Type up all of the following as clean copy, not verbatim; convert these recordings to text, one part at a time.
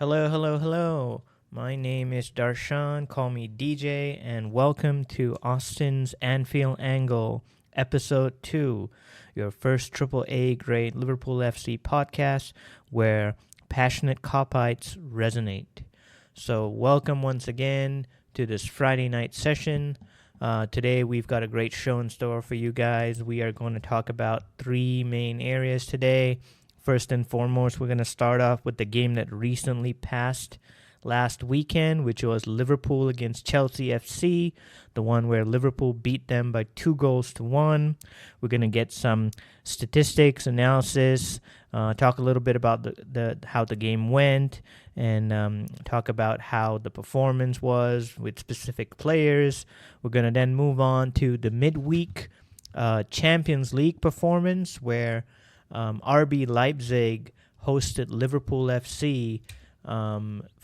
Hello, hello, hello. My name is Darshan, call me DJ, and welcome to Austin's Anfield Angle, Episode 2, your first AAA grade Liverpool FC podcast where passionate copites resonate. So, welcome once again to this Friday night session. Today, we've got a great show in store for you guys. We are going to talk about three main areas today. First and foremost, we're going to start off with the game that recently passed last weekend, which was Liverpool against Chelsea FC, the one where Liverpool beat them by 2-1. We're going to get some statistics, analysis, talk a little bit about the how the game went, and talk about how the performance was with specific players. We're going to then move on to the midweek Champions League performance, where RB Leipzig hosted Liverpool FC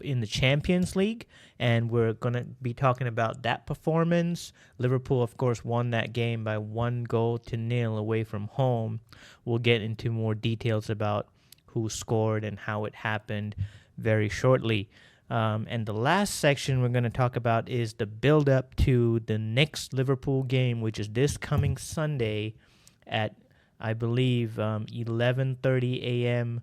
in the Champions League, and we're going to be talking about that performance. Liverpool, of course, won that game by 1-0 away from home. We'll get into more details about who scored and how it happened very shortly. And the last section we're going to talk about is the build-up to the next Liverpool game, which is this coming Sunday at I believe 11:30 a.m.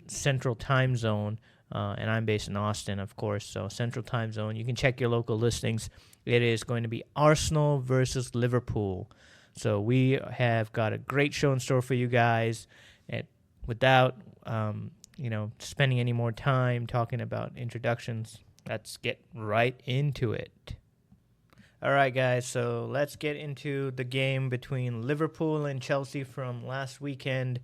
Central Time Zone, and I'm based in Austin, of course, so Central Time Zone. You can check your local listings. It is going to be Arsenal versus Liverpool. So we have got a great show in store for you guys. And without spending any more time talking about introductions, let's get right into it. All right, guys, so let's get into the game between Liverpool and Chelsea from last weekend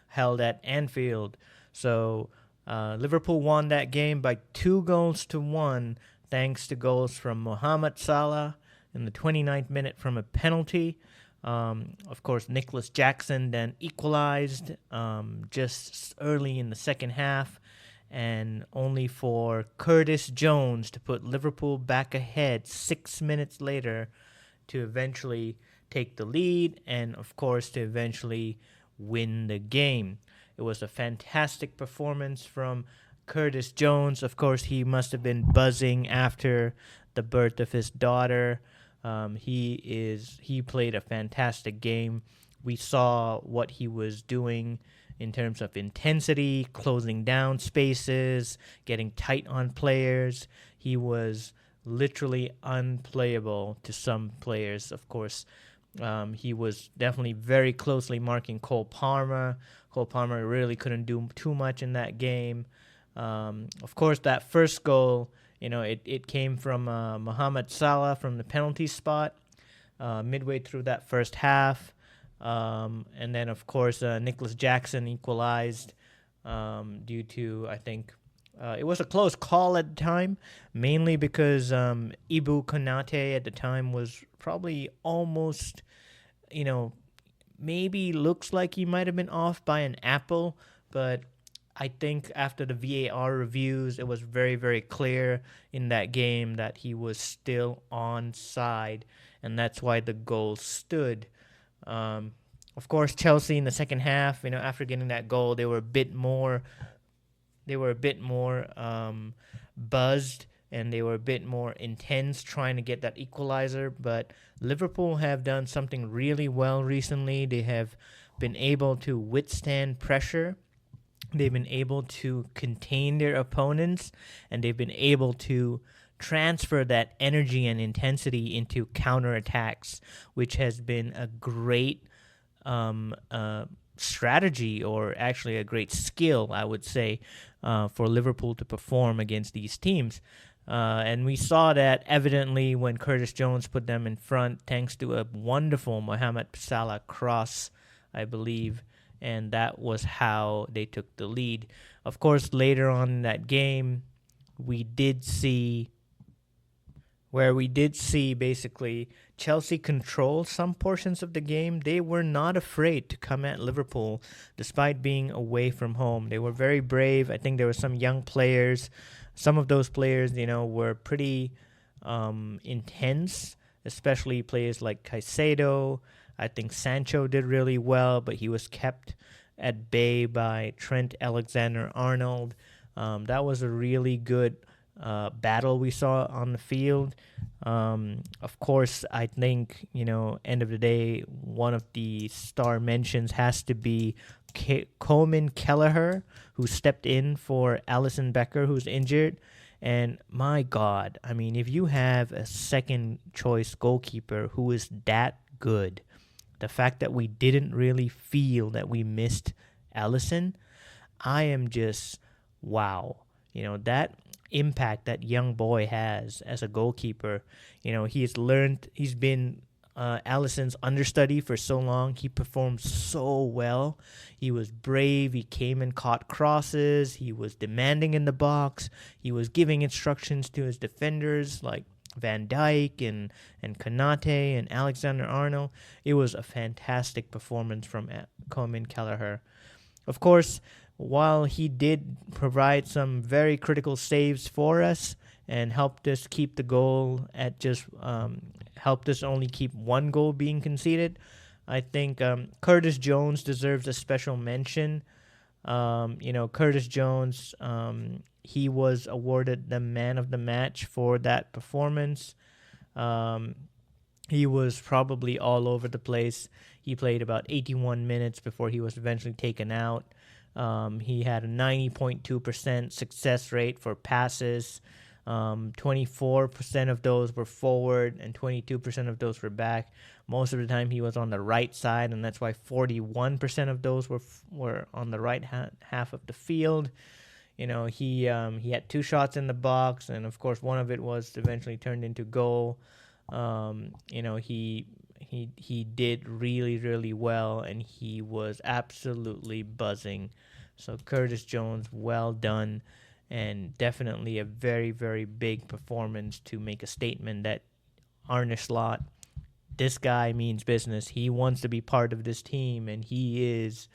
held at Anfield. So Liverpool won that game by 2-1 thanks to goals from Mohamed Salah in the 29th minute from a penalty. Of course, Nicholas Jackson then equalized just early in the second half, and only for Curtis Jones to put Liverpool back ahead 6 minutes later to eventually take the lead and, of course, to eventually win the game. It was a fantastic performance from Curtis Jones. Of course, he must have been buzzing after the birth of his daughter. He played a fantastic game. We saw what he was doing in terms of intensity, closing down spaces, getting tight on players. He was literally unplayable to some players, of course. He was definitely very closely marking Cole Palmer. Cole Palmer really couldn't do too much in that game. Of course, that first goal, it came from Mohamed Salah from the penalty spot midway through that first half. And then, of course, Nicholas Jackson equalized due to, I think, it was a close call at the time, mainly because Ibu Konate at the time was probably almost, maybe looks like he might have been off by an apple, but I think after the VAR reviews, it was very, very clear in that game that he was still onside, and that's why the goal stood. Of course, Chelsea in the second half, after getting that goal, they were a bit more buzzed, and they were a bit more intense trying to get that equalizer. But Liverpool have done something really well recently. They have been able to withstand pressure. They've been able to contain their opponents, and they've been able to transfer that energy and intensity into counterattacks, which has been a great strategy, or actually a great skill, I would say, for Liverpool to perform against these teams. And we saw that evidently when Curtis Jones put them in front, thanks to a wonderful Mohamed Salah cross, I believe, and that was how they took the lead. Of course, later on in that game, we did see basically Chelsea control some portions of the game. They were not afraid to come at Liverpool despite being away from home. They were very brave. I think there were some young players. Some of those players, were pretty intense, especially players like Caicedo. I think Sancho did really well, but he was kept at bay by Trent Alexander-Arnold. That was a really good battle we saw on the field. Of course, I think, end of the day, one of the star mentions has to be Coleman Kelleher, who stepped in for Alisson Becker, who's injured. And my God, I mean, if you have a second choice goalkeeper who is that good, the fact that we didn't really feel that we missed Alisson, I am just wow. That impact that young boy has as a goalkeeper. He's been Alisson's understudy for so long. He performed so well. He was brave. He came and caught crosses. He was demanding in the box. He was giving instructions to his defenders like Van Dijk and Konate and Alexander-Arnold. It was a fantastic performance from Coleman Kelleher. Of course, while he did provide some very critical saves for us and helped us keep the goal at just helped us only keep one goal being conceded, I think Curtis Jones deserves a special mention. Curtis Jones, he was awarded the man of the match for that performance. He was probably all over the place. He played about 81 minutes before he was eventually taken out. He had a 90.2% success rate for passes. 24% of those were forward and 22% of those were back. Most of the time he was on the right side, and that's why 41% of those were on the right half of the field. He had 2 shots in the box, and of course one of it was eventually turned into goal. He did really, really well, and he was absolutely buzzing. So Curtis Jones, well done, and definitely a very, very big performance to make a statement that Arne Slot, this guy means business. He wants to be part of this team, and he is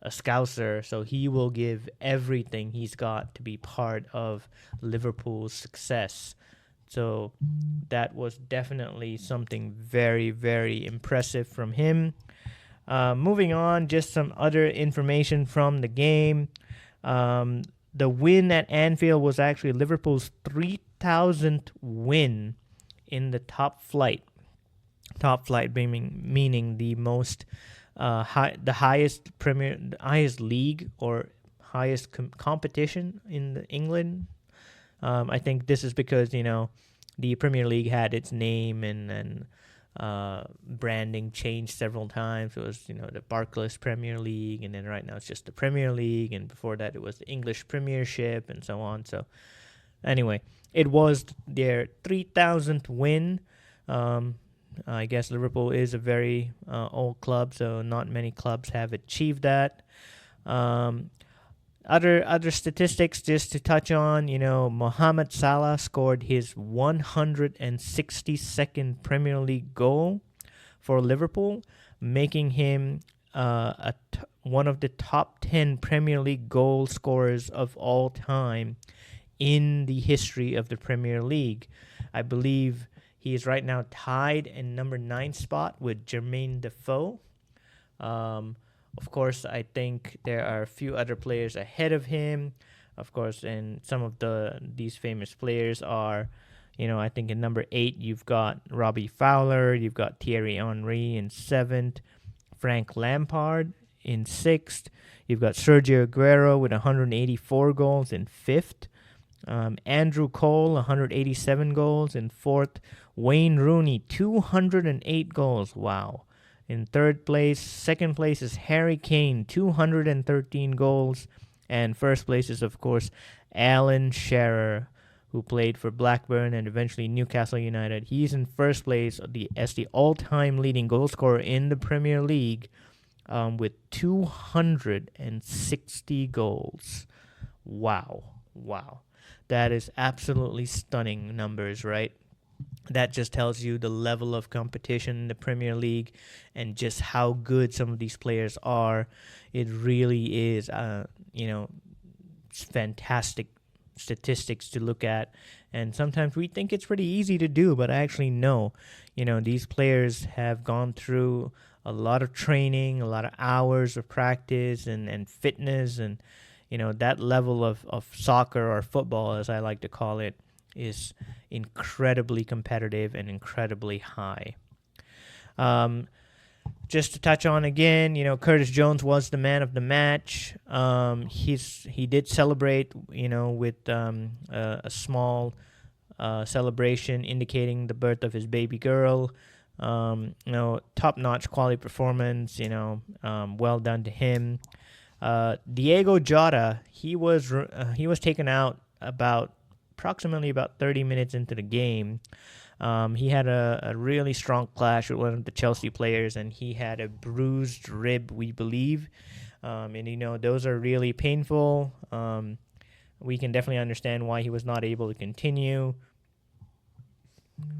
a Scouser, so he will give everything he's got to be part of Liverpool's success. So that was definitely something very, very impressive from him. Moving on, just some other information from the game. The win at Anfield was actually Liverpool's 3,000th win in the top flight. Top flight meaning the most the highest league or highest competition in England. I think this is because the Premier League had its name and branding changed several times. It was the Barclays Premier League, and then right now it's just the Premier League, and before that it was the English Premiership and so on. So anyway, it was their 3,000th win. I guess Liverpool is a very old club, so not many clubs have achieved that. Other statistics just to touch on, Mohamed Salah scored his 162nd Premier League goal for Liverpool, making him one of the top 10 Premier League goal scorers of all time in the history of the Premier League. I believe he is right now tied in number 9 spot with Jermaine Defoe. Of course, I think there are a few other players ahead of him. Of course, and some of these famous players are, I think in number 8 you've got Robbie Fowler, you've got Thierry Henry in 7th, Frank Lampard in 6th, you've got Sergio Aguero with 184 goals in 5th, Andrew Cole 187 goals in 4th, Wayne Rooney 208 goals. Wow. In 3rd place, 2nd place is Harry Kane, 213 goals. And 1st place is, of course, Alan Shearer, who played for Blackburn and eventually Newcastle United. He's in 1st place as the all-time leading goal scorer in the Premier League with 260 goals. Wow. That is absolutely stunning numbers, right? That just tells you the level of competition in the Premier League and just how good some of these players are. It really is, fantastic statistics to look at. And sometimes we think it's pretty easy to do, but I actually know, these players have gone through a lot of training, a lot of hours of practice and fitness, and that level of soccer or football, as I like to call it, is incredibly competitive and incredibly high. Just to touch on again, Curtis Jones was the man of the match. He did celebrate, with a small celebration indicating the birth of his baby girl. Top-notch quality performance. Well done to him. Diego Jota, he was taken out approximately about 30 minutes into the game. He had a really strong clash with one of the Chelsea players, and he had a bruised rib, we believe. And those are really painful. We can definitely understand why he was not able to continue.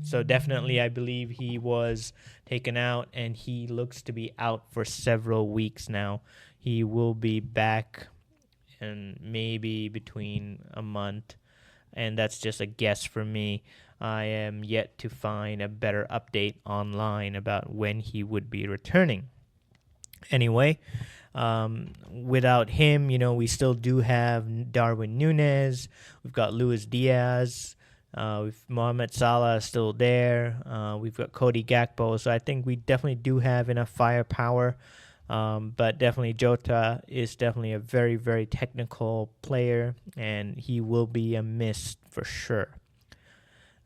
So definitely, I believe he was taken out, and he looks to be out for several weeks now. He will be back in maybe between a month, and that's just a guess for me. I am yet to find a better update online about when he would be returning. Anyway, without him, we still do have Darwin Núñez. We've got Luis Diaz. With Mohamed Salah still there. We've got Cody Gakpo. So I think we definitely do have enough firepower. But definitely Jota is definitely a very, very technical player, and he will be a miss for sure.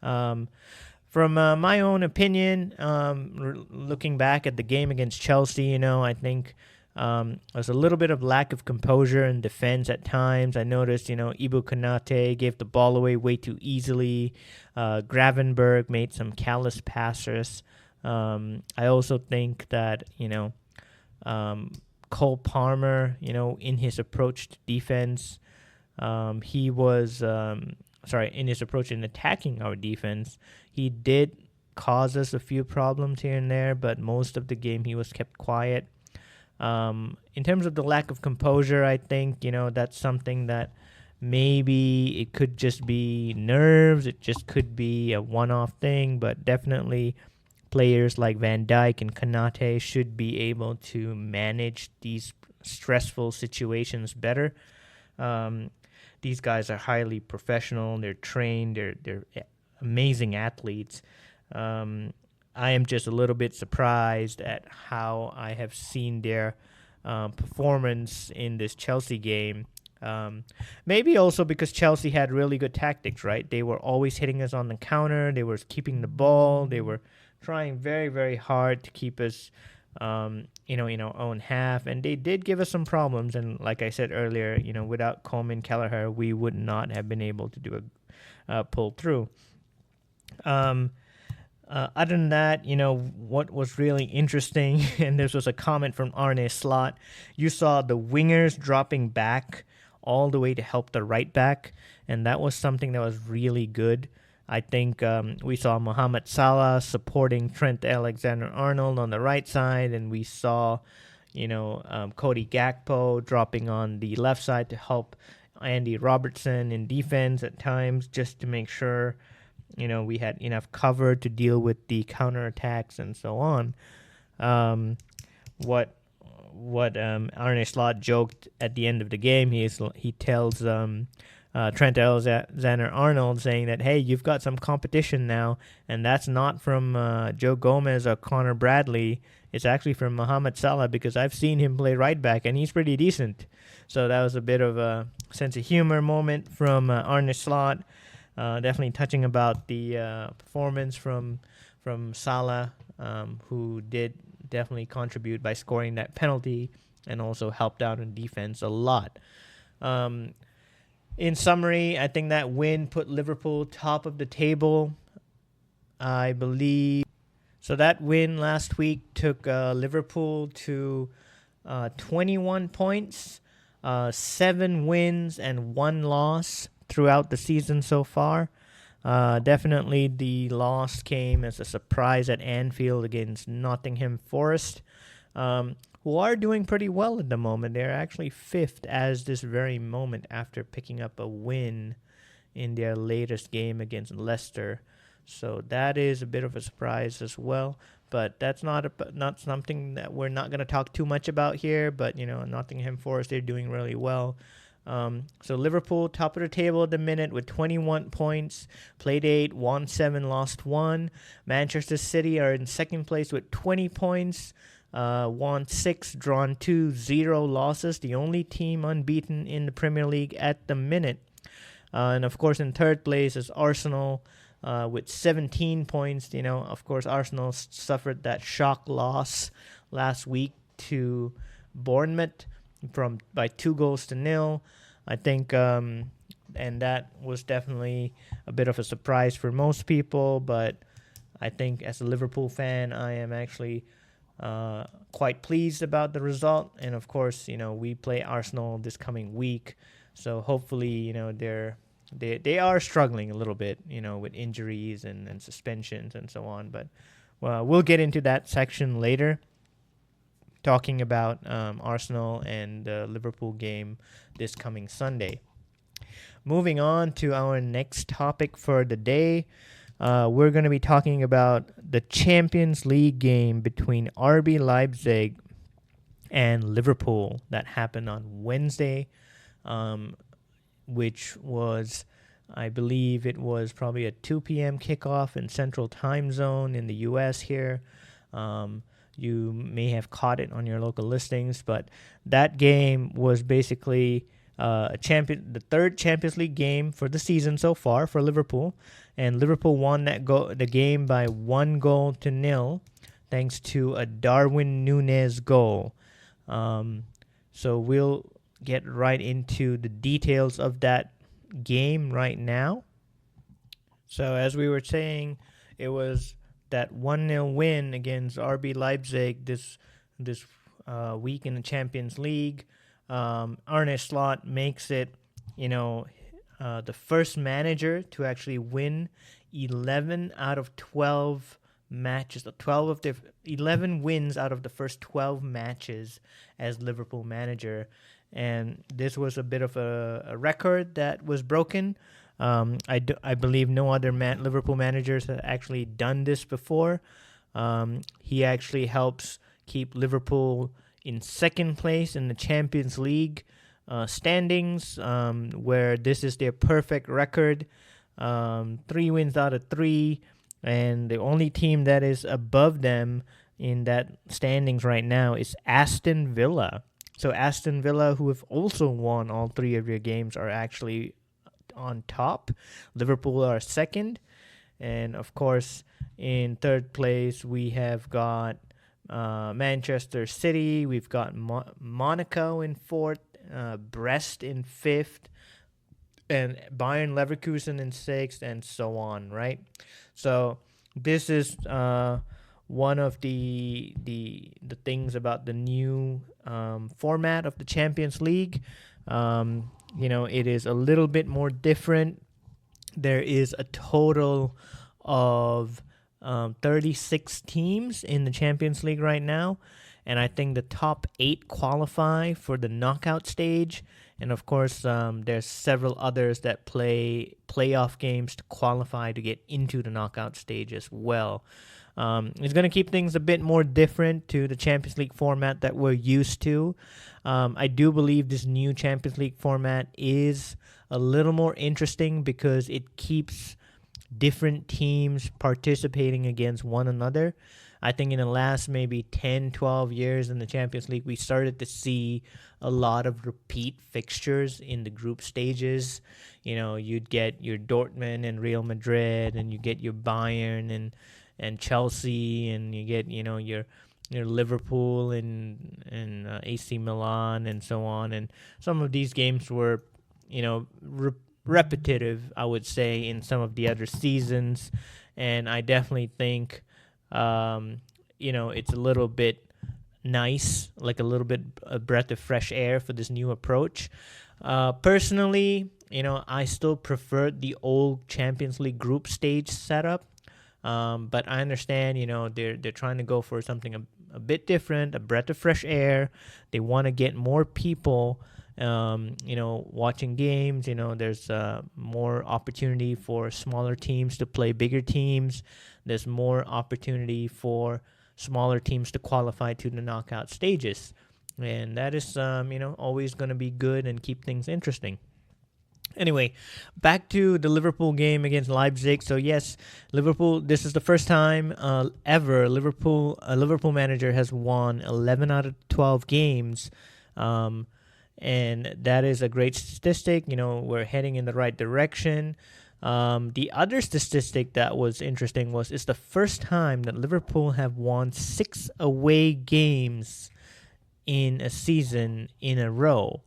From my own opinion, looking back at the game against Chelsea, I think there's a little bit of lack of composure in defense at times. I noticed, Ibu Konate gave the ball away way too easily. Gravenberg made some careless passes. I also think that, Cole Palmer, in his approach to defense, he was... in his approach in attacking our defense, he did cause us a few problems here and there, but most of the game he was kept quiet. In terms of the lack of composure, I think, that's something that maybe it could just be nerves, it just could be a one-off thing, but definitely players like Van Dijk and Konate should be able to manage these stressful situations better. These guys are highly professional. They're trained. They're amazing athletes. I am just a little bit surprised at how I have seen their performance in this Chelsea game. Maybe also because Chelsea had really good tactics, right? They were always hitting us on the counter. They were keeping the ball. They were trying very, very hard to keep us in our own half, and they did give us some problems. And like I said earlier, without Coleman Kelleher, we would not have been able to do a pull through. Other than that, what was really interesting, and this was a comment from Arne Slot, you saw the wingers dropping back all the way to help the right back, and that was something that was really good. I think we saw Mohamed Salah supporting Trent Alexander-Arnold on the right side, and we saw, Cody Gakpo dropping on the left side to help Andy Robertson in defense at times, just to make sure, we had enough cover to deal with the counterattacks and so on. What Arne Slot joked at the end of the game, he tells Trent Alexander-Arnold, saying that, hey, you've got some competition now, and that's not from Joe Gomez or Connor Bradley. It's actually from Mohamed Salah, because I've seen him play right back, and he's pretty decent. So that was a bit of a sense of humor moment from Arne Slot. Definitely touching about the performance from Salah, who did definitely contribute by scoring that penalty and also helped out in defense a lot. In summary, I think that win put Liverpool top of the table, I believe. So that win last week took Liverpool to 21 points, 7 wins and 1 loss throughout the season so far. Definitely the loss came as a surprise at Anfield against Nottingham Forest, who are doing pretty well at the moment. They're actually 5th as this very moment after picking up a win in their latest game against Leicester. So that is a bit of a surprise as well. but that's not something that we're not going to talk too much about here. But Nottingham Forest, they're doing really well. So Liverpool, top of the table at the minute with 21 points, played 8, won 7, lost 1. Manchester City are in second place with 20 points, won 6, drawn 2, 0 losses. The only team unbeaten in the Premier League at the minute. And of course, in third place is Arsenal with 17 points. Of course, Arsenal suffered that shock loss last week to Bournemouth by 2-0. I think, and that was definitely a bit of a surprise for most people. But I think as a Liverpool fan, I am actually quite pleased about the result. And of course, we play Arsenal this coming week, so hopefully, they are struggling a little bit, with injuries and suspensions and so on. But we'll get into that section later, talking about Arsenal and the Liverpool game this coming Sunday. Moving on to our next topic for the day, we're going to be talking about the Champions League game between RB Leipzig and Liverpool that happened on Wednesday, which was, I believe it was probably a 2 p.m. kickoff in Central Time Zone in the U.S. here. You may have caught it on your local listings, but that game was basically the third Champions League game for the season so far for Liverpool, and Liverpool won the game by 1-0 thanks to a Darwin Núñez goal. So we'll get right into the details of that game right now. So as we were saying, it was that 1-0 win against RB Leipzig this week in the Champions League. Arne Slot makes it, the first manager to actually win 11 out of 12 matches, 11 wins out of the first 12 matches as Liverpool manager. And this was a bit of a record that was broken. I believe no other Liverpool managers have actually done this before. He actually helps keep Liverpool in second place in the Champions League standings, where this is their perfect record. 3 wins out of 3, and the only team that is above them in that standings right now is Aston Villa. So Aston Villa, who have also won all 3 of their games, are actually on top. Liverpool are second. And of course, in third place, we have got Manchester City. We've got Monaco in fourth, Brest in fifth, and Bayern Leverkusen in sixth, and so on, right? So this is one of the things about the new format of the Champions League. It is a little bit more different. There is a total of 36 teams in the Champions League right now, and I think the top 8 qualify for the knockout stage. And of course, there's several others that play playoff games to qualify to get into the knockout stage as well. It's going to keep things a bit more different to the Champions League format that we're used to. I do believe this new Champions League format is a little more interesting because it keeps different teams participating against one another. I think in the last maybe 10, 12 years in the Champions League, we started to see a lot of repeat fixtures in the group stages. You'd get your Dortmund and Real Madrid, and you get your Bayern and Chelsea, and you get your Liverpool and AC Milan and so on. And some of these games were repetitive, I would say, in some of the other seasons. And I definitely think it's a little bit nice, like a little bit a breath of fresh air for this new approach. Personally, I still prefer the old Champions League group stage setup. But I understand, they're trying to go for something a bit different, a breath of fresh air. They want to get more people, watching games. There's more opportunity for smaller teams to play bigger teams. There's more opportunity for smaller teams to qualify to the knockout stages. And that is, always going to be good and keep things interesting. Anyway, back to the Liverpool game against Leipzig. So yes, Liverpool. This is the first time ever a Liverpool manager has won 11 out of 12 games, and that is a great statistic. We're heading in the right direction. The other statistic that was interesting was it's the first time that Liverpool have won 6 away games in a season in a row.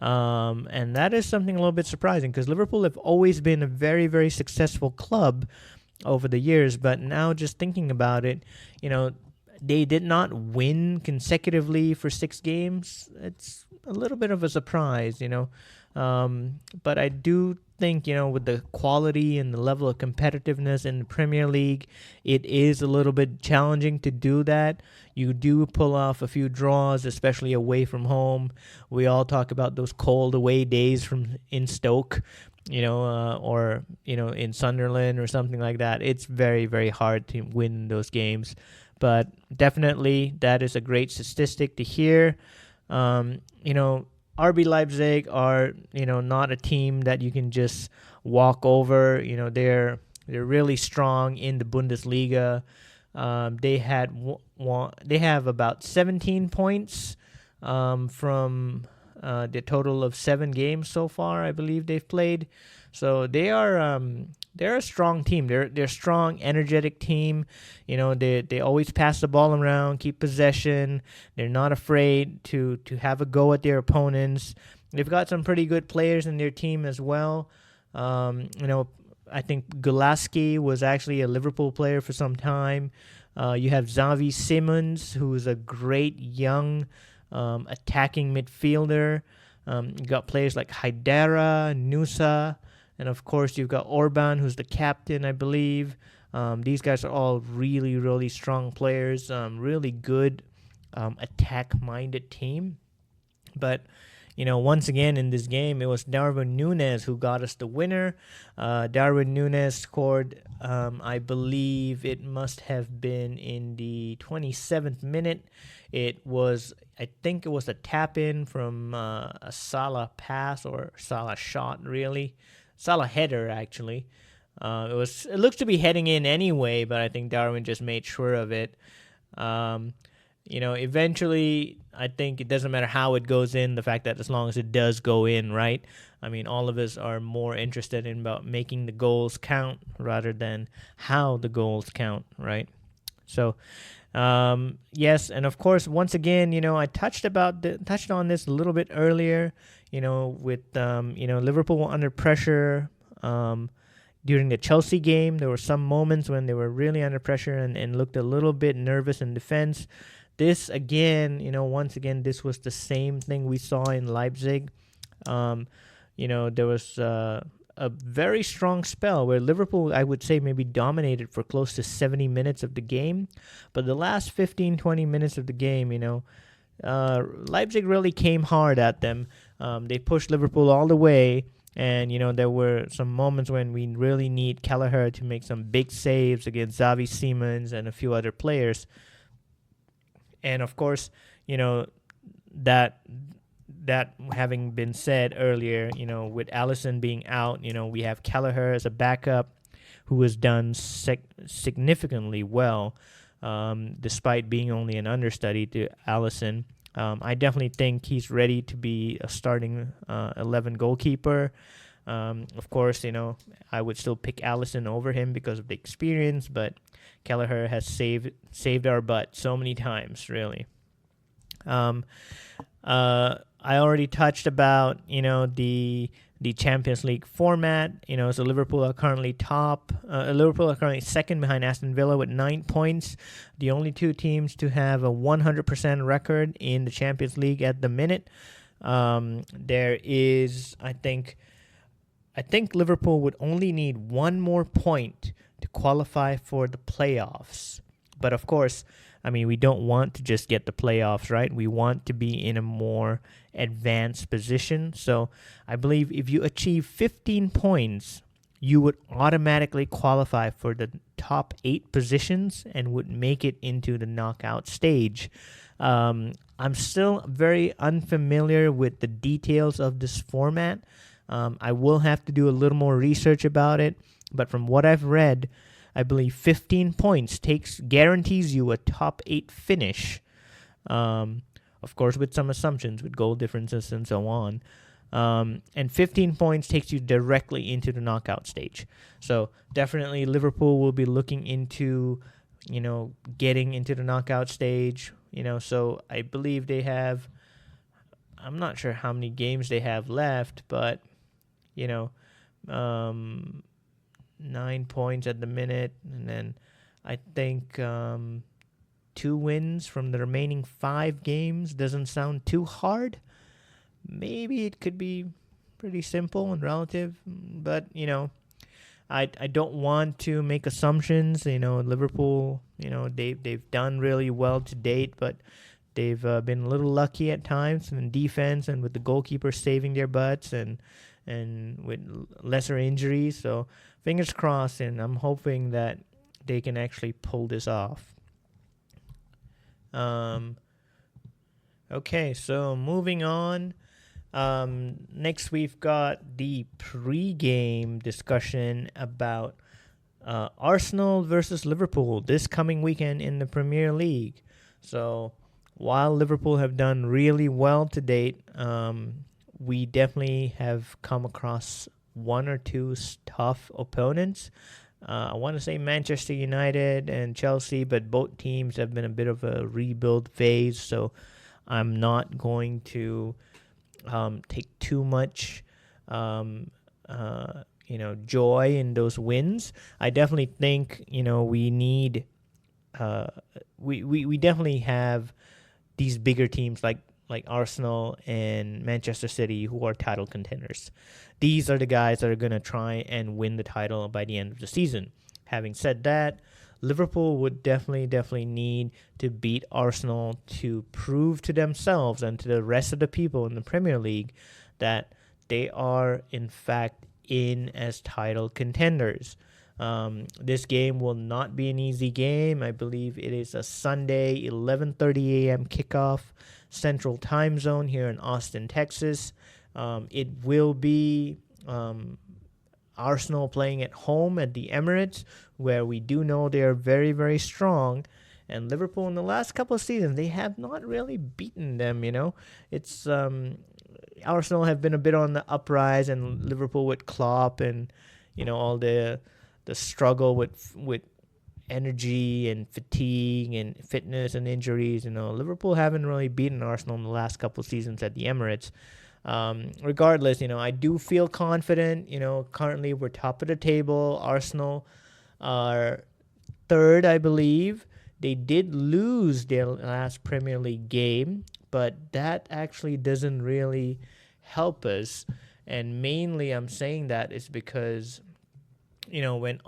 And that is something a little bit surprising because Liverpool have always been a very, very successful club over the years. But now just thinking about it, they did not win consecutively for 6 games. It's a little bit of a surprise, But I do think, with the quality and the level of competitiveness in the Premier League, it is a little bit challenging to do that. You do pull off a few draws, especially away from home. We all talk about those cold away days in Stoke, or in Sunderland or something like that. It's very, very hard to win those games. But definitely, that is a great statistic to hear. RB Leipzig are, not a team that you can just walk over. They're really strong in the Bundesliga. They have about 17 points from the total of 7 games so far, I believe they've played. So they're a strong team. They're a strong, energetic team. They always pass the ball around, keep possession. They're not afraid to have a go at their opponents. They've got some pretty good players in their team as well. I think Gulaski was actually a Liverpool player for some time. You have Xavi Simons, who is a great young attacking midfielder. You got players like Haidara, Nusa, and of course you've got Orban, who's the captain, I believe. These guys are all really, really strong players. Really good attack-minded team. But once again in this game, it was Darwin Núñez who got us the winner. Darwin Núñez scored, I believe it must have been in the 27th minute. I think it was a tap-in from a Salah pass or Salah shot, really. Salah header, actually. It looks to be heading in anyway, but I think Darwin just made sure of it. Eventually, I think it doesn't matter how it goes in, the fact that as long as it does go in, right? I mean, all of us are more interested in about making the goals count rather than how the goals count, right? So, yes, and of course, once again, I touched on this a little bit earlier, with, Liverpool were under pressure, during the Chelsea game. There were some moments when they were really under pressure and looked a little bit nervous in defense. This again, once again, this was the same thing we saw in Leipzig. There was a very strong spell where Liverpool, I would say, maybe dominated for close to 70 minutes of the game. But the last 15, 20 minutes of the game, Leipzig really came hard at them. They pushed Liverpool all the way. And, there were some moments when we really need Kelleher to make some big saves against Xavi Simons and a few other players. And, of course, that having been said earlier, with Alisson being out, we have Kelleher as a backup who has done significantly well, despite being only an understudy to Alisson. I definitely think he's ready to be a starting 11 goalkeeper. Of course, I would still pick Alisson over him because of the experience, but Kelleher has saved our butt so many times, really. I already touched about, the Champions League format. So Liverpool are currently Liverpool are currently second behind Aston Villa with 9 points. The only 2 teams to have a 100% record in the Champions League at the minute. There is, I think Liverpool would only need 1 more point to qualify for the playoffs. But of course, we don't want to just get the playoffs, right? We want to be in a more advanced position. So I believe if you achieve 15 points you would automatically qualify for the top 8 positions and would make it into the knockout stage. I'm still very unfamiliar with the details of this format. I will have to do a little more research about it, but from what I've read, I believe 15 points guarantees you a top 8 finish. Of course, with some assumptions, with goal differences and so on. And 15 points takes you directly into the knockout stage. So definitely Liverpool will be looking into, getting into the knockout stage. So I believe they have, I'm not sure how many games they have left, but, 9 points at the minute. And then I think 2 wins from the remaining 5 games doesn't sound too hard. Maybe it could be pretty simple and relative, but, I don't want to make assumptions. Liverpool, they've done really well to date, but they've been a little lucky at times in defense and with the goalkeeper saving their butts and with lesser injuries. So fingers crossed, and I'm hoping that they can actually pull this off. Okay, so moving on. Next, we've got the pre-game discussion about Arsenal versus Liverpool this coming weekend in the Premier League. So while Liverpool have done really well to date, we definitely have come across 1 or 2 tough opponents. I want to say Manchester United and Chelsea, but both teams have been a bit of a rebuild phase, so I'm not going to take too much joy in those wins. I definitely think we need we definitely have these bigger teams like Arsenal and Manchester City who are title contenders. These are the guys that are going to try and win the title by the end of the season. Having said that, Liverpool would definitely need to beat Arsenal to prove to themselves and to the rest of the people in the Premier League that they are, in fact, in as title contenders. This game will not be an easy game. I believe it is a Sunday 11:30 a.m. kickoff Central Time Zone here in Austin, Texas. It will be Arsenal playing at home at the Emirates, where we do know they are very, very strong. And Liverpool in the last couple of seasons, they have not really beaten them, It's Arsenal have been a bit on the uprise, and Liverpool with Klopp and, all the struggle with energy and fatigue and fitness and injuries. Liverpool haven't really beaten Arsenal in the last couple of seasons at the Emirates. Regardless, I do feel confident. Currently we're top of the table. Arsenal are third, I believe. They did lose their last Premier League game, but that actually doesn't really help us. And mainly I'm saying that is because, when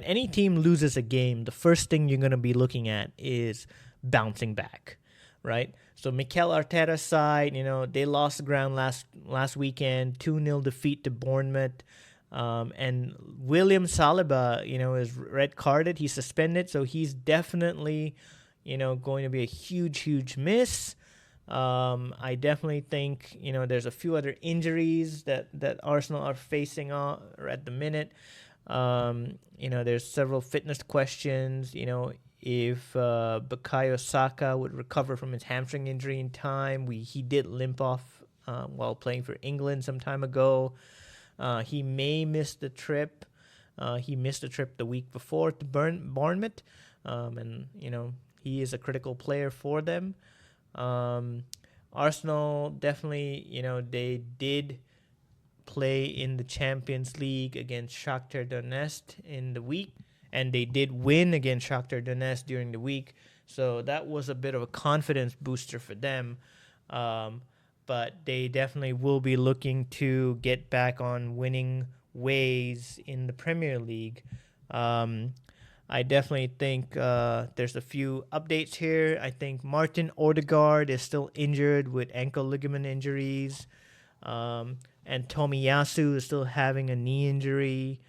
any team loses a game, the first thing you're going to be looking at is bouncing back, right? So Mikel Arteta's side, they lost ground last weekend, 2-0 defeat to Bournemouth. And William Saliba, is red carded. He's suspended, so he's definitely, going to be a huge miss. I definitely think, there's a few other injuries that Arsenal are facing at the minute. There's several fitness questions, if Bukayo Saka would recover from his hamstring injury in time. He did limp off while playing for England some time ago. He may miss the trip. He missed the trip the week before to Bournemouth, and he is a critical player for them. Arsenal definitely, they did play in the Champions League against Shakhtar Donetsk in the week, and they did win against Shakhtar Donetsk during the week, so that was a bit of a confidence booster for them. But they definitely will be looking to get back on winning ways in the Premier League. I definitely think there's a few updates here. I think Martin Odegaard is still injured with ankle ligament injuries. and Tomiyasu is still having a knee injury.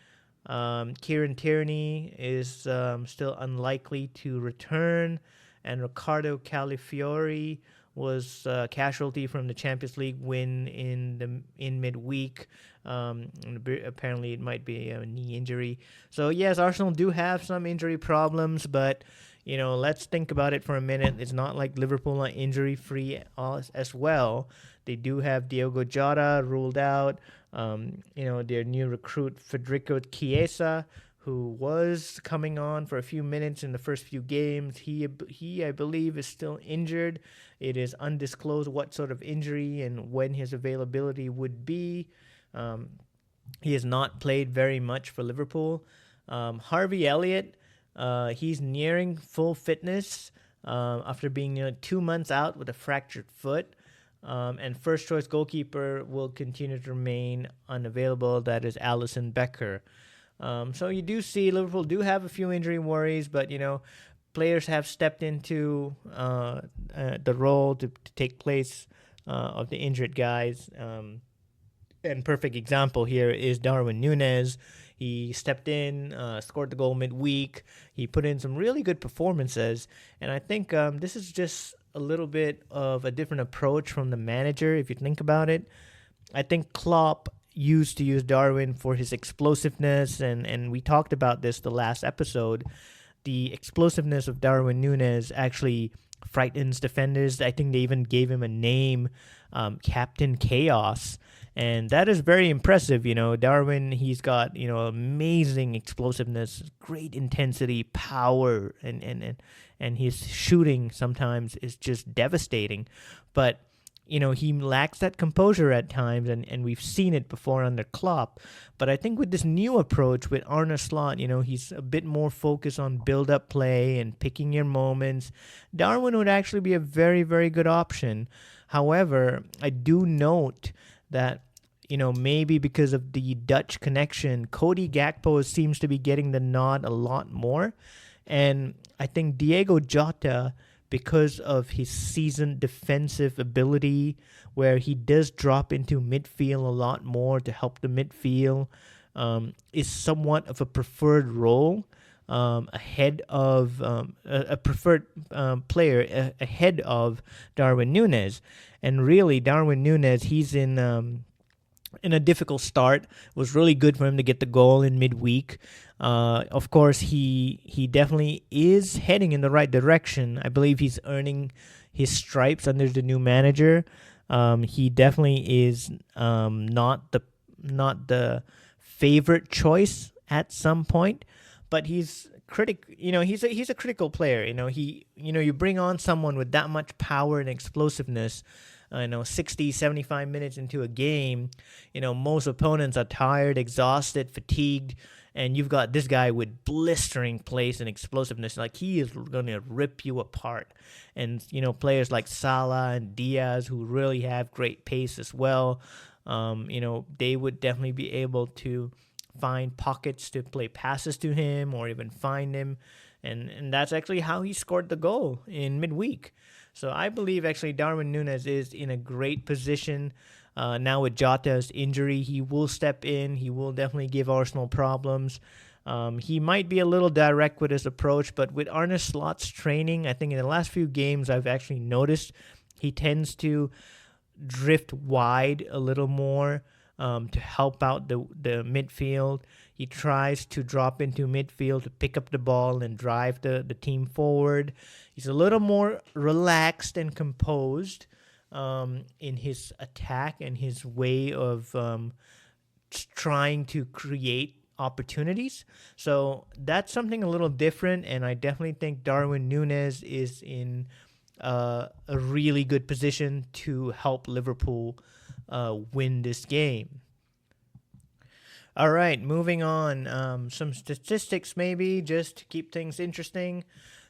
Kieran Tierney is still unlikely to return, and Ricardo Calafiori was a casualty from the Champions League win in midweek. Apparently, it might be a knee injury. So yes, Arsenal do have some injury problems, but let's think about it for a minute. It's not like Liverpool are injury free as well. They do have Diogo Jota ruled out. Their new recruit Federico Chiesa, who was coming on for a few minutes in the first few games. He I believe, is still injured. It is undisclosed what sort of injury and when his availability would be. He has not played very much for Liverpool. Harvey Elliott, he's nearing full fitness after being 2 months out with a fractured foot. And first choice goalkeeper will continue to remain unavailable. That is Alisson Becker. So you do see Liverpool do have a few injury worries, but players have stepped into the role to take place of the injured guys. And perfect example here is Darwin Núñez. He stepped in, scored the goal midweek. He put in some really good performances, and I think this is just a little bit of a different approach from the manager. If you think about it, I think Klopp used to use Darwin for his explosiveness, and we talked about this the last episode. The explosiveness of Darwin Núñez actually frightens defenders. I think they even gave him a name, Captain Chaos, and that is very impressive. Darwin, he's got amazing explosiveness, great intensity, power, and his shooting sometimes is just devastating. But he lacks that composure at times, and we've seen it before under Klopp. But I think with this new approach with Arne Slot, he's a bit more focused on build-up play and picking your moments. Darwin would actually be a very, very good option. However, I do note that, maybe because of the Dutch connection, Cody Gakpo seems to be getting the nod a lot more. And I think Diogo Jota, because of his seasoned defensive ability, where he does drop into midfield a lot more to help the midfield, is somewhat of a preferred role ahead of a preferred player ahead of Darwin Núñez. And really, Darwin Núñez, he's in a difficult start. It was really good for him to get the goal in midweek. Of course, he definitely is heading in the right direction. I believe he's earning his stripes under the new manager. He definitely is not the favorite choice at some point, but he's he's a critical player. You bring on someone with that much power and explosiveness. 60, 75 minutes into a game, most opponents are tired, exhausted, fatigued, and you've got this guy with blistering pace and explosiveness. Like, he is going to rip you apart. And, players like Salah and Diaz, who really have great pace as well, they would definitely be able to find pockets to play passes to him or even find him. And that's actually how he scored the goal in midweek. So I believe actually Darwin Núñez is in a great position. Now with Jota's injury, he will step in. He will definitely give Arsenal problems. He might be a little direct with his approach, but with Arne Slot's training, I think in the last few games I've actually noticed he tends to drift wide a little more to help out the midfield. He tries to drop into midfield to pick up the ball and drive the team forward. He's a little more relaxed and composed in his attack and his way of trying to create opportunities. So that's something a little different, and I definitely think Darwin Núñez is in a really good position to help Liverpool win this game. All right, moving on. Some statistics maybe just to keep things interesting.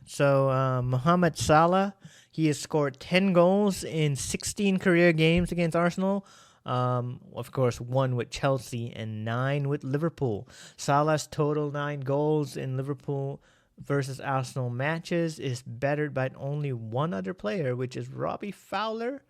So Mohamed Salah, he has scored 10 goals in 16 career games against Arsenal. Of course, 1 with Chelsea and 9 with Liverpool. Salah's total 9 goals in Liverpool versus Arsenal matches is bettered by only one other player, which is Robbie Fowler.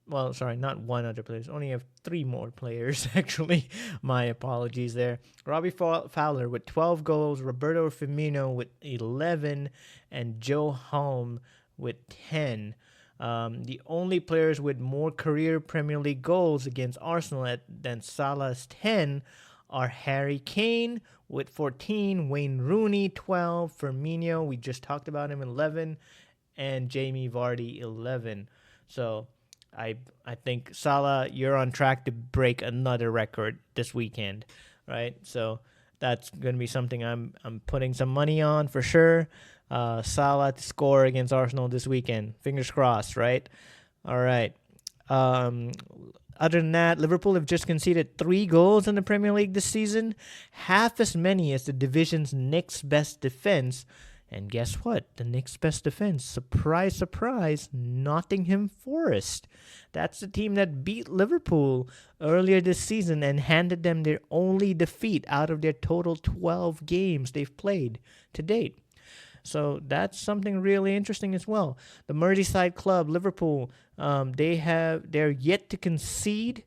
well, sorry, not one other player. Only have three more players, actually. My apologies there. Robbie Fowler with 12 goals, Roberto Firmino with 11, and Joe Holm with 10. The only players with more career Premier League goals against Arsenal than Salah's 10 are Harry Kane with 14, Wayne Rooney 12, Firmino, we just talked about him, 11, and Jamie Vardy 11. So I think Salah, you're on track to break another record this weekend, right? So that's going to be something I'm putting some money on for sure. Salah to score against Arsenal this weekend. Fingers crossed, right? All right. Other than that, Liverpool have just conceded 3 goals in the Premier League this season, half as many as the division's next best defense. And guess what? The next best defense, surprise, surprise, Nottingham Forest. That's the team that beat Liverpool earlier this season and handed them their only defeat out of their total 12 games they've played to date. So that's something really interesting as well. The Merseyside club, Liverpool, they're yet to concede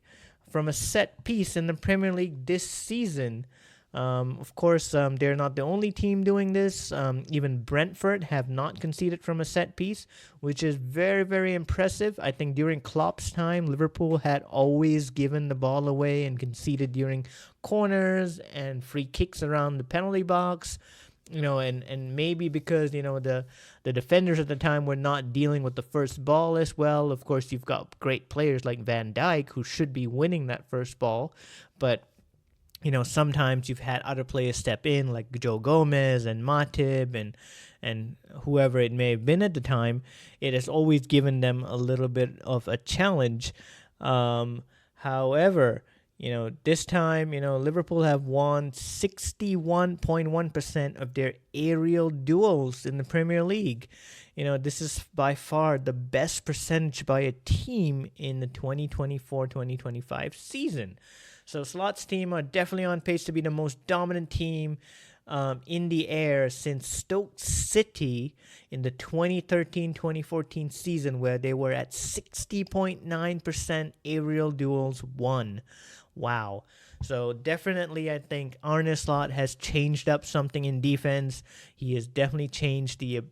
from a set piece in the Premier League this season. Of course, they're not the only team doing this. Even Brentford have not conceded from a set piece, which is very, very impressive. I think during Klopp's time, Liverpool had always given the ball away and conceded during corners and free kicks around the penalty box. And maybe because, the defenders at the time were not dealing with the first ball as well. Of course, you've got great players like Van Dijk who should be winning that first ball. But, sometimes you've had other players step in like Joe Gomez and Matip and whoever it may have been at the time. It has always given them a little bit of a challenge. However, this time, Liverpool have won 61.1% of their aerial duels in the Premier League. This is by far the best percentage by a team in the 2024-2025 season. So Slot's team are definitely on pace to be the most dominant team in the air since Stoke City in the 2013-2014 season, where they were at 60.9% aerial duels won. Wow. So definitely I think Arne Slot has changed up something in defense. He has definitely changed the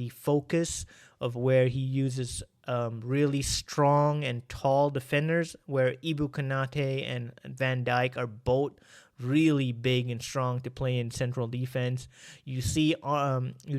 focus of where he uses really strong and tall defenders, where Ibu Konate and Van Dijk are both really big and strong to play in central defense. You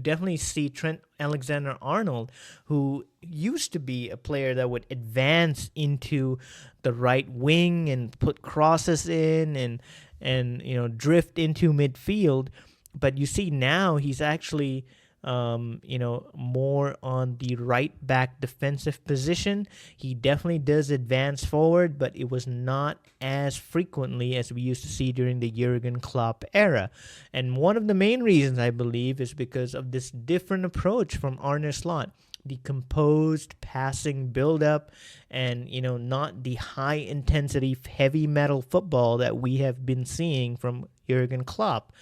definitely see Trent Alexander-Arnold, who used to be a player that would advance into the right wing and put crosses in and drift into midfield, but you see now he's actually more on the right back defensive position. He definitely does advance forward, but it was not as frequently as we used to see during the Jurgen Klopp era. And one of the main reasons, I believe, is because of this different approach from Arne Slot. The composed passing build-up and, not the high-intensity, heavy metal football that we have been seeing from Jurgen Klopp.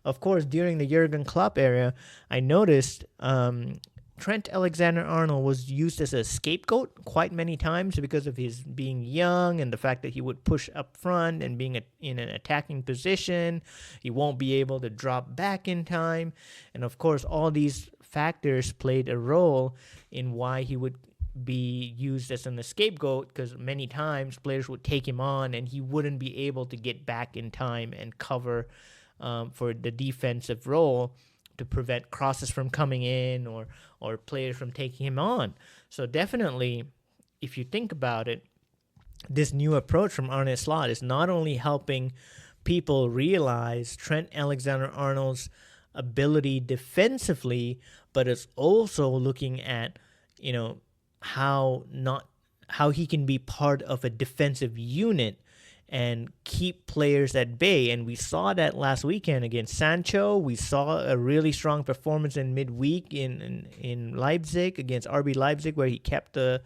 Of course, during the Jurgen Klopp era, I noticed Trent Alexander-Arnold was used as a scapegoat quite many times because of his being young and the fact that he would push up front and being in an attacking position. He won't be able to drop back in time. And of course, all these factors played a role in why he would be used as an scapegoat, because many times players would take him on and he wouldn't be able to get back in time and cover for the defensive role to prevent crosses from coming in or players from taking him on. So definitely, if you think about it, this new approach from Arne Slot is not only helping people realize Trent Alexander-Arnold's ability defensively, but it's also looking at, how he can be part of a defensive unit and keep players at bay. And we saw that last weekend against Sancho. We saw a really strong performance in midweek in Leipzig against RB Leipzig, where he kept the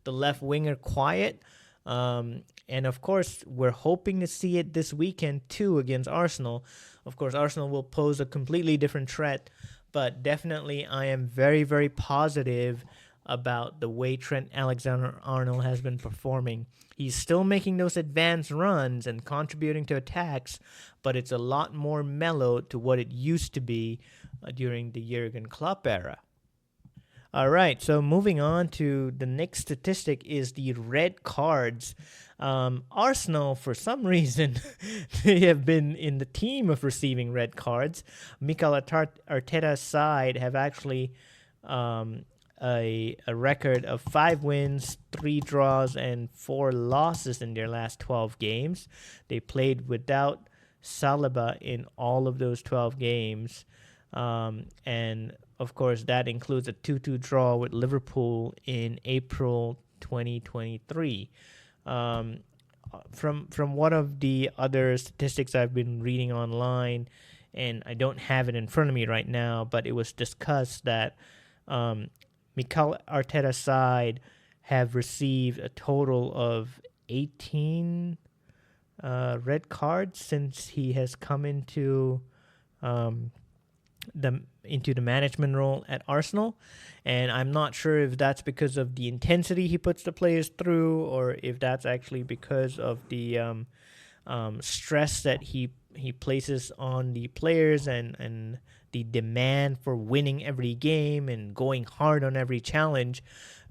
left winger quiet. And of course, we're hoping to see it this weekend too against Arsenal. Of course, Arsenal will pose a completely different threat, but definitely I am very, very positive about the way Trent Alexander-Arnold has been performing. He's still making those advanced runs and contributing to attacks, but it's a lot more mellow to what it used to be during the Jurgen Klopp era. All right, so moving on to the next statistic is the red cards. Arsenal, for some reason, they have been in the team of receiving red cards. Mikel Arteta's side have actually a record of 5 wins, 3 draws, and 4 losses in their last 12 games. They played without Saliba in all of those 12 games. And of course, that includes a 2-2 draw with Liverpool in April 2023. From one of the other statistics I've been reading online, and I don't have it in front of me right now, but it was discussed that Mikel Arteta's side have received a total of 18 red cards since he has come into the management role at Arsenal, and I'm not sure if that's because of the intensity he puts the players through, or if that's actually because of the stress that he places on the players and the demand for winning every game and going hard on every challenge.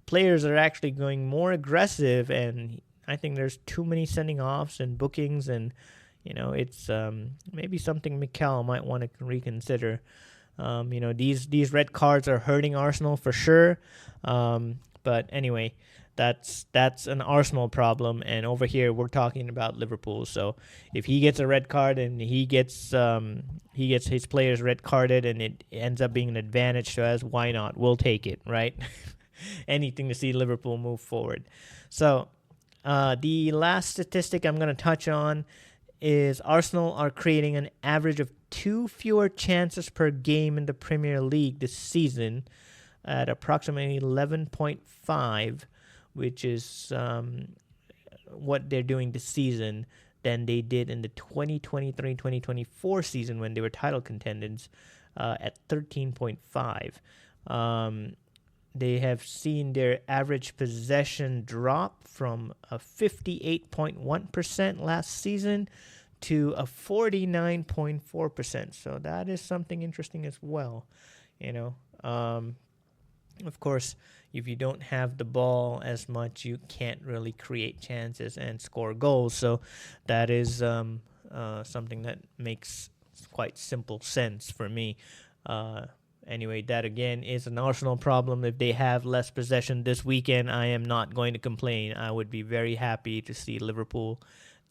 Players are actually going more aggressive, and I think there's too many sending offs and bookings, and it's maybe something Mikel might want to reconsider. These red cards are hurting Arsenal for sure. But anyway, that's an Arsenal problem, and over here we're talking about Liverpool. So if he gets a red card and he gets his players red carded, and it ends up being an advantage to us, why not? We'll take it, right? Anything to see Liverpool move forward. So the last statistic I'm going to touch on is Arsenal are creating an average of 2 fewer chances per game in the Premier League this season at approximately 11.5, which is what they're doing this season than they did in the 2023-2024 season when they were title contenders at 13.5. They have seen their average possession drop from a 58.1% last season to a 49.4%. So that is something interesting as well. Of course, if you don't have the ball as much, you can't really create chances and score goals. So that is something that makes quite simple sense for me. Anyway, that again is an Arsenal problem. If they have less possession this weekend, I am not going to complain. I would be very happy to see Liverpool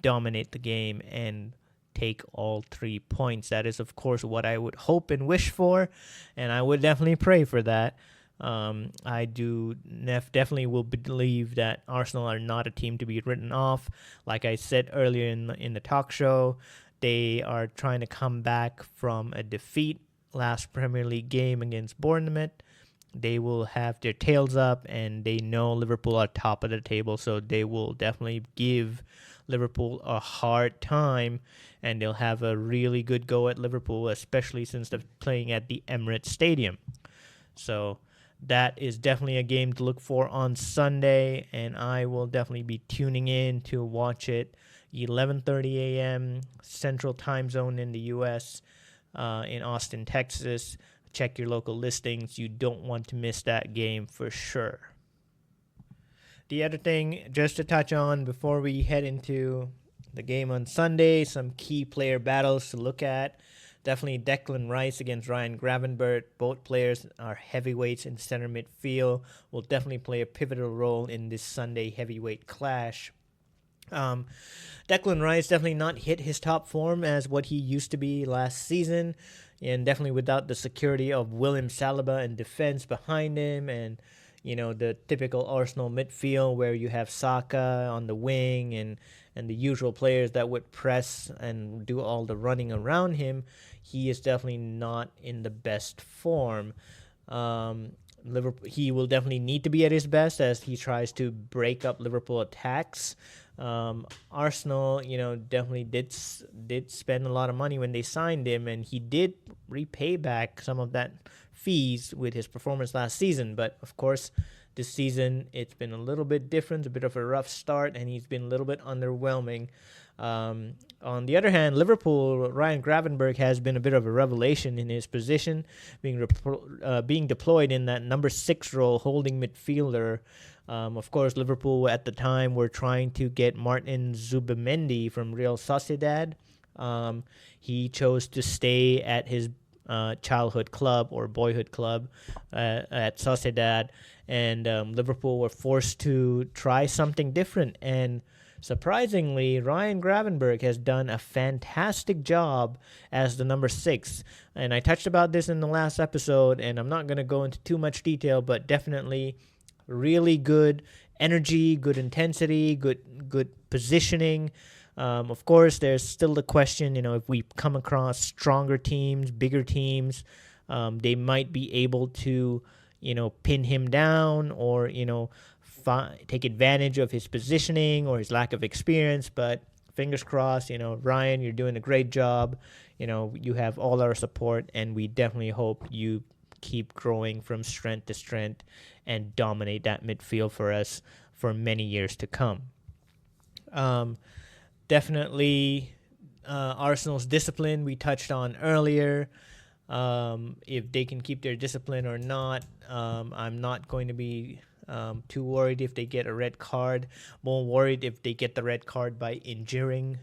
dominate the game and take all 3 points. That is, of course, what I would hope and wish for, and I would definitely pray for that. I definitely will believe that Arsenal are not a team to be written off. Like I said earlier in the talk show, they are trying to come back from a defeat last Premier League game against Bournemouth. They will have their tails up, and they know Liverpool are top of the table, so they will definitely give Liverpool a hard time, and they'll have a really good go at Liverpool, especially since they're playing at the Emirates Stadium. So that is definitely a game to look for on Sunday, and I will definitely be tuning in to watch it 11:30 a.m. Central Time Zone in the U.S., in Austin, Texas. Check your local listings. You don't want to miss that game for sure. The other thing, just to touch on before we head into the game on Sunday, some key player battles to look at. Definitely Declan Rice against Ryan Gravenberch. Both players are heavyweights in center midfield. Will definitely play a pivotal role in this Sunday heavyweight clash. Declan Rice definitely not hit his top form as what he used to be last season, and definitely without the security of William Saliba and defense behind him, and the typical Arsenal midfield where you have Saka on the wing and the usual players that would press and do all the running around him. He is definitely not in the best form. Liverpool, he will definitely need to be at his best as he tries to break up Liverpool attacks. Arsenal, definitely did spend a lot of money when they signed him, and he did repay back some of that fees with his performance last season. But of course, this season. It's been a little bit different, a bit of a rough start, and he's been a little bit underwhelming. On the other hand, Liverpool, Ryan Gravenberch has been a bit of a revelation in his position, being deployed in that number 6 role, holding midfielder. Of course, Liverpool at the time were trying to get Martin Zubimendi from Real Sociedad. He chose to stay at his childhood club or boyhood club at Sociedad, and Liverpool were forced to try something different. And surprisingly, Ryan Gravenberch has done a fantastic job as the number 6. And I touched about this in the last episode, and I'm not going to go into too much detail, but definitely really good energy, good intensity, good positioning. Of course, there's still the question, if we come across stronger teams, bigger teams, they might be able to, pin him down or, take advantage of his positioning or his lack of experience. But fingers crossed, Ryan, you're doing a great job. You have all our support, and we definitely hope you keep growing from strength to strength and dominate that midfield for us for many years to come. Definitely Arsenal's discipline we touched on earlier. If they can keep their discipline or not, I'm not going to be too worried if they get a red card. More worried if they get the red card by injuring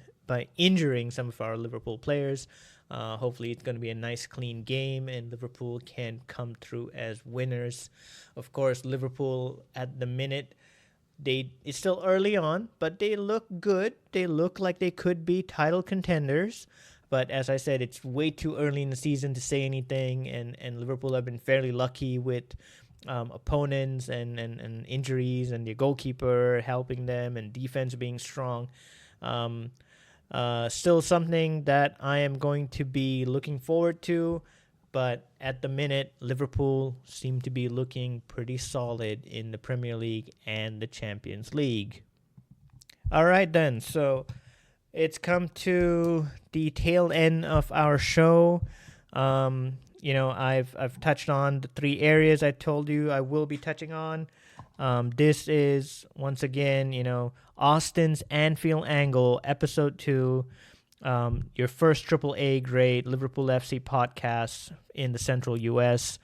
some of our Liverpool players. Hopefully it's going to be a nice clean game and Liverpool can come through as winners. Of course, Liverpool at the minute, it's still early on, but they look good. They look like they could be title contenders. But as I said, it's way too early in the season to say anything, and Liverpool have been fairly lucky with opponents and injuries and their goalkeeper helping them and defense being strong. Still something that I am going to be looking forward to, but at the minute, Liverpool seem to be looking pretty solid in the Premier League and the Champions League. All right, then. So it's come to the tail end of our show. I've touched on the 3 areas I told you I will be touching on. This is, once again, Austin's Anfield Angle, Episode 2, your first AAA grade Liverpool FC podcast in the central U.S.,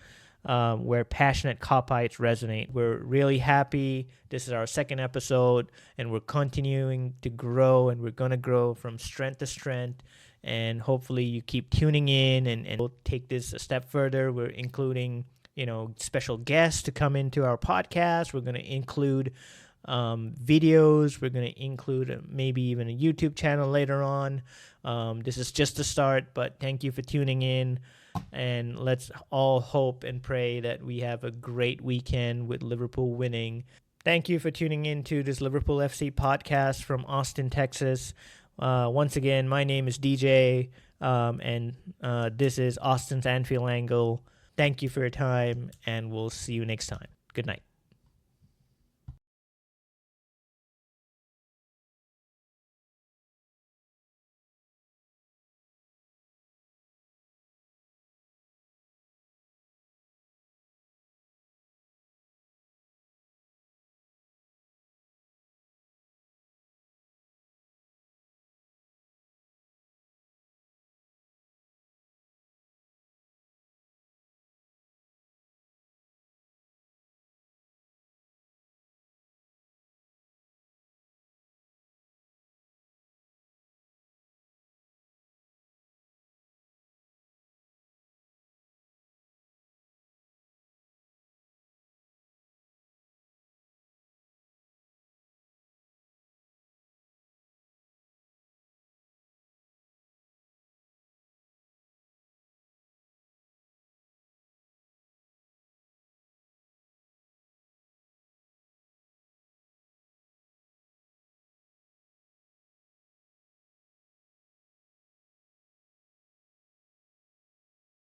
where passionate Copites resonate. We're really happy. This is our 2nd episode, and we're continuing to grow, and we're going to grow from strength to strength. And hopefully you keep tuning in, and we'll take this a step further. We're including, special guests to come into our podcast. We're going to include videos. We're going to include maybe even a YouTube channel later on. This is just the start, but thank you for tuning in. And let's all hope and pray that we have a great weekend with Liverpool winning. Thank you for tuning in to this Liverpool FC podcast from Austin, Texas. Once again, my name is DJ, and this is Austin's Anfield Angle. Thank you for your time, and we'll see you next time. Good night.